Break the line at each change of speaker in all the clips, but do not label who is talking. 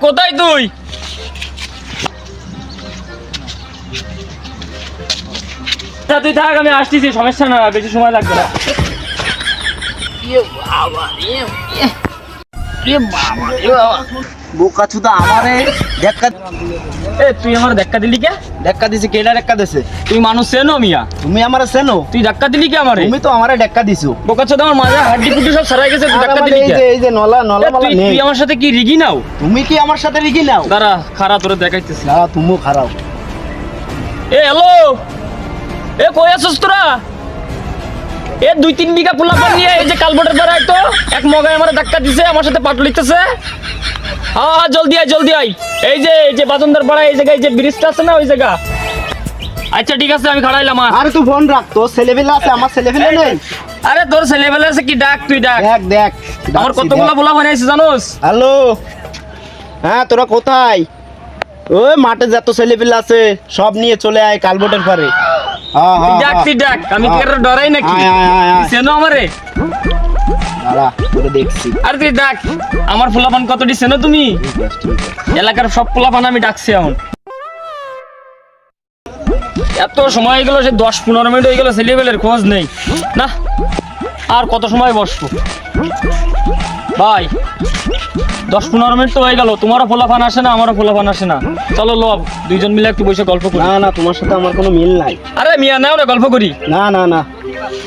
কোথায় তুই? তুই থাক, আমি আসতেছি, সমস্যা না, বেশি সময় লাগবে না।
বোকা চুদা আমারে ধাক্কা
তুই আমার ধাক্কা দিলি কে?
ধাক্কা দিছে, কেডা ধাক্কা দিছে?
তুই মানুষ চেনো মিয়া?
তুমি আমারে চেনো?
তুই ধাক্কা দিলি কে আমারে?
তুমি তো আমারে ধাক্কা দিছো।
বোকা চোদা, আমার মাজা হাড্ডি কুটি সব সারাই গেছে, তুই ধাক্কা দিলি কে?
এই যে নলা নলা মালা নেই।
তুই আমার সাথে কি রিগি নাও?
তুমি কি আমার সাথে রিগি নাও?
দাঁড়া, খারাপ তোরে দেখাইতেছি।
না তুমিও খারাপ।
হ্যালো, কই আছিস তোরা? 2-3 বিঘা পোলাপান নিয়ে এই যে কালবোটের পাড়ায় তো এক মগায় আমার ধাক্কা দিছে, আমার সাথে পাট লিখতেছে। হ্যাঁ জলদি আয়। এই যে বাজনদার পাড়ায় এই জায়গায় যে ব্রিজটা আছে না, ওই জায়গা। আচ্ছা ঠিক আছে, আমি খাড়াইলাম।
আরে তুই ফোন রাখ, তোর ছেলেবেলা আছে, আমার ছেলেবেলা নেই।
আরে তোর ছেলেবেলা আছে কি? ডাক, তুই ডাক।
দেখ
আমার কতগুলো পোলা বানাইছে জানোস?
হ্যালো, হ্যাঁ তোরা কোথায়? ওই মাঠে যত ছেলেবেলা আছে সব নিয়ে চলে আয় কালবোটের পারে।
তুই ডাক, আমি কি আর ডরাই নাকি? চেনো আমারে?
দাঁড়া তোকে দেখছি।
আরে তুই ডাক, আমার পোলাপান কতটি চেনো তুমি? এলাকার সব পোলাপান আমি ডাকছি এখন। এত সময় হয়ে গেল, সে 10-15 মিনিট হয়ে গেল, ছেলেবেলের খোঁজ নেই। না, আর কত সময় বসবো ভাই? 10-15 মিনিট তো হয়ে গেল, তোমারও পোলাপান আসে না, আমারও পোলাপান আসে না। চলো লব, দুইজন মিলে একটু বসে গল্প করি।
না তোমার সাথে আমার কোনো মিল নাই।
আরে মিয়া নাও না, গল্প করি।
না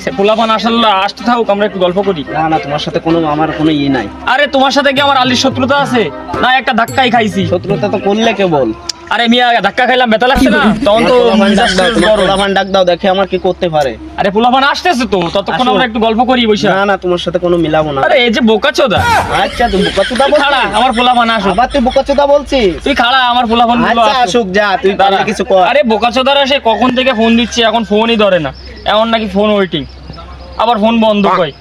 সে পোলাপান আসতে থাকুক, আমরা একটু গল্প করি।
না তোমার সাথে আমার কোনো ইয়ে নাই।
আরে তোমার সাথে কি আমার আলির শত্রুতা আছে? না, একটা ধাক্কাই খাইছি।
শত্রুতা তো করলে কে বল?
আরে মিয়া, ধাক্কা খাইলাম, ব্যথা লাগছে না? তখন তো
পোলাপান ডাক দাও, দেখে আমার কি করতে পারে।
আরে পোলাপান আসতেছে তো, ততক্ষণ আমরা একটু গল্প করি বসে।
না তোমার সাথে কোনো মিলাবো না।
আরে এই যে বোকাচোদা।
আচ্ছা তুই বোকাচোদা বলছিস?
খাড়া, আমার পোলাপান আসুক।
আবার তুই বোকাচোদা বলছিস?
তুই খাড়া, আমার পোলাপান গুলো
আচ্ছা আসুক, যা তুই পারলে কিছু কর।
আরে বোকাচোদারা সে কখন থেকে ফোন দিচ্ছে, এখন ফোনই ধরে না। এমন নাকি ফোন ওয়েটিং, আবার ফোন বন্ধ কই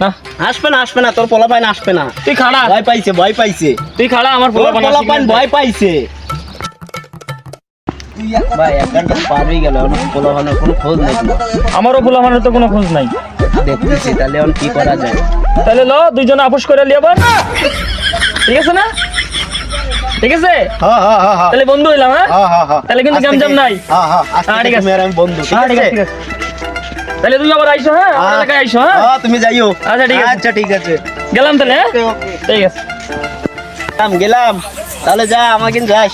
না।
আসবে না তোর পোলাপান আসবে না।
তুই খাড়া,
ভয় পাইছে।
তুই খাড়া, আমার
পোলাপান ভয় পাইছে। ভাই 1 ঘন্টা পার হয়ে গেল, পোলাপানের কোনো খোঁজ নেই।
আমারও পোলাপানের তো কোনো খোঁজ নাই।
দেখতেছি তাহলে এখন কি করা যায়।
তাহলে ল, দুইজন আপোষ করে লি আবার, ঠিক আছে না? ঠিক আছে,
হ্যাঁ
তাহলে বন্ধু হইলাম। হ্যাঁ, তাহলে কিন্তু জাম নাই। ঠিক আছে,
আমি বন্ধু।
ঠিক আছে, তাহলে তুই আবার আইসো। হ্যাঁ, আমার এলাকায় আইসো। হ্যাঁ
তুমি যাইও।
আচ্ছা ঠিক আছে,
ঠিক আছে
গেলাম তাহলে। হ্যাঁ
ওকে
ঠিক আছে,
গেলাম। তাহলে যা, আমাকে যাস।